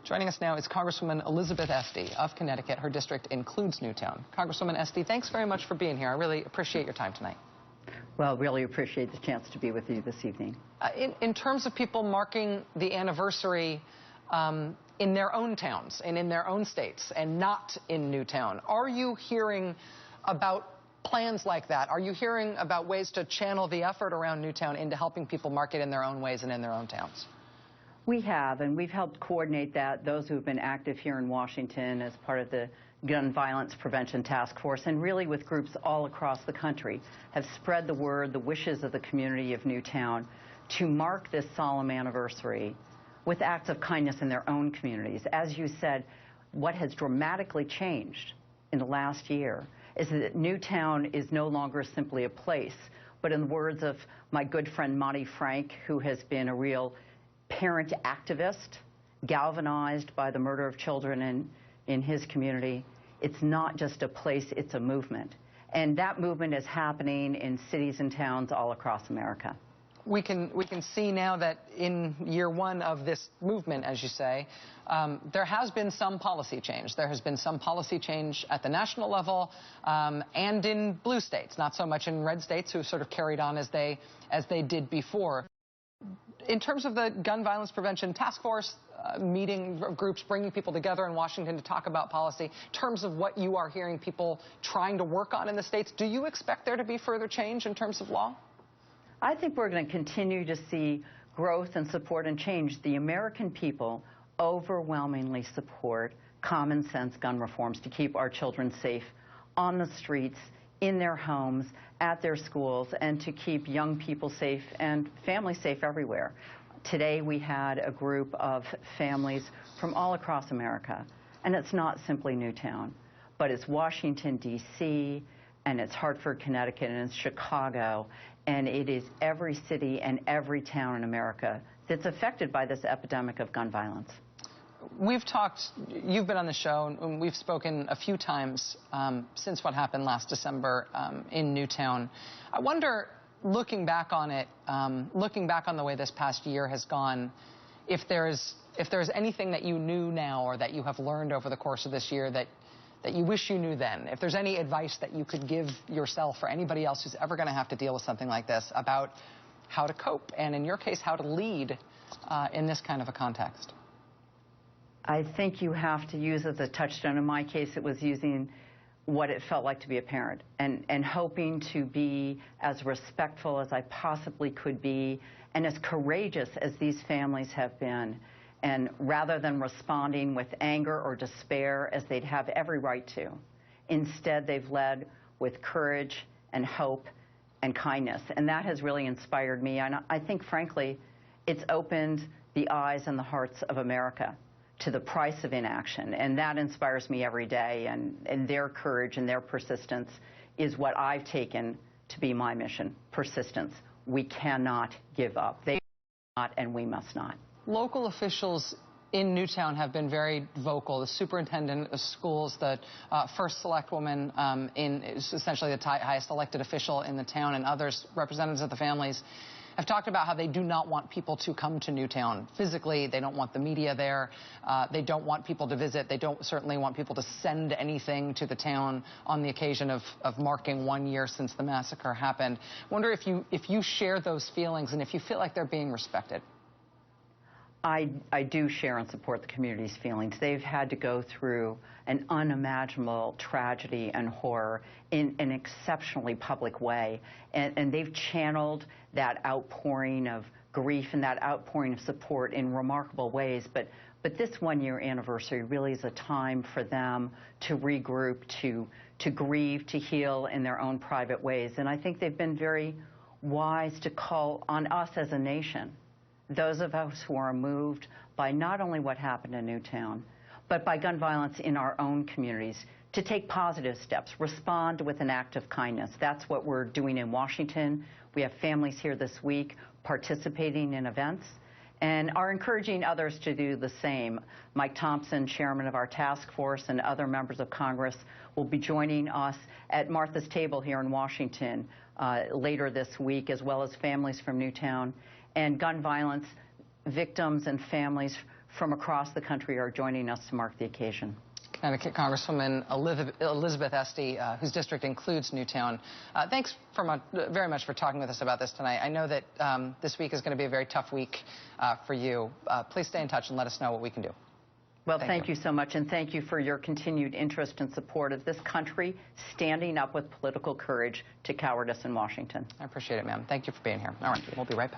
Joining us now is Congresswoman Elizabeth Esty of Connecticut. Her district includes Newtown. Congresswoman Esty, thanks very much for being here. I really appreciate your time tonight. Well, really appreciate the chance to be with you this evening. In terms of people marking the anniversary in their own towns and in their own states and not in Newtown, are you hearing about plans like that? Are you hearing about ways to channel the effort around Newtown into helping people mark it in their own ways and in their own towns? We have, and we've helped coordinate that. Those who have been active here in Washington as part of the Gun Violence Prevention Task Force, and really with groups all across the country, have spread the word, the wishes of the community of Newtown to mark this solemn anniversary with acts of kindness in their own communities. As you said, what has dramatically changed in the last year is that Newtown is no longer simply a place, but in the words of my good friend Monty Frank, who has been a real parent activist, galvanized by the murder of children in his community, it's not just a place, it's a movement. And that movement is happening in cities and towns all across America. We can see now that in year one of this movement, as you say, there has been some policy change. There has been some policy change at the national level and in blue states, not so much in red states who sort of carried on as they did before. In terms of the Gun Violence Prevention Task Force, meeting groups, bringing people together in Washington to talk about policy, in terms of what you are hearing people trying to work on in the states, do you expect there to be further change in terms of law? I think we're going to continue to see growth and support and change. The American people overwhelmingly support common sense gun reforms to keep our children safe on the streets, in their homes, at their schools, and to keep young people safe and families safe everywhere. Today we had a group of families from all across America, and it's not simply Newtown, but it's Washington, D.C., and it's Hartford, Connecticut, and it's Chicago, and it is every city and every town in America that's affected by this epidemic of gun violence. We've talked, you've been on the show, and we've spoken a few times since what happened last December in Newtown. I wonder, looking back on it, looking back on the way this past year has gone, if there's anything that you knew now or that you have learned over the course of this year that you wish you knew then, if there's any advice that you could give yourself or anybody else who's ever going to have to deal with something like this about how to cope, and in your case, how to lead in this kind of a context. I think you have to use as a touchstone. In my case, it was using what it felt like to be a parent and hoping to be as respectful as I possibly could be and as courageous as these families have been. And rather than responding with anger or despair, as they'd have every right to, instead they've led with courage and hope and kindness. And that has really inspired me. And I think, frankly, it's opened the eyes and the hearts of America to the price of inaction. And that inspires me every day. And their courage and their persistence is what I've taken to be my mission, persistence. We cannot give up. They not, and we must not. Local officials in Newtown have been very vocal. The superintendent of schools, the first select woman is essentially the highest elected official in the town, and others, representatives of the families, have talked about how they do not want people to come to Newtown physically. They don't want the media there. They don't want people to visit. They don't certainly want people to send anything to the town on the occasion of marking 1 year since the massacre happened. I wonder if you share those feelings and if you feel like they're being respected. I do share and support the community's feelings. They've had to go through an unimaginable tragedy and horror in an exceptionally public way. And they've channeled that outpouring of grief and that outpouring of support in remarkable ways. But this 1 year anniversary really is a time for them to regroup, to grieve, to heal in their own private ways. And I think they've been very wise to call on us as a nation, those of us who are moved by not only what happened in Newtown, but by gun violence in our own communities, to take positive steps, respond with an act of kindness. That's what we're doing in Washington. We have families here this week participating in events and are encouraging others to do the same. Mike Thompson, chairman of our task force, and other members of Congress will be joining us at Martha's Table here in Washington later this week, as well as families from Newtown and gun violence victims and families from across the country are joining us to mark the occasion. Connecticut Congresswoman Elizabeth Esty, whose district includes Newtown. Thanks very much for talking with us about this tonight. I know that this week is going to be a very tough week for you. Please stay in touch and let us know what we can do. Well, thank you so much, and thank you for your continued interest and support of this country, standing up with political courage to cowardice in Washington. I appreciate it, ma'am. Thank you for being here. All right, we'll be right back.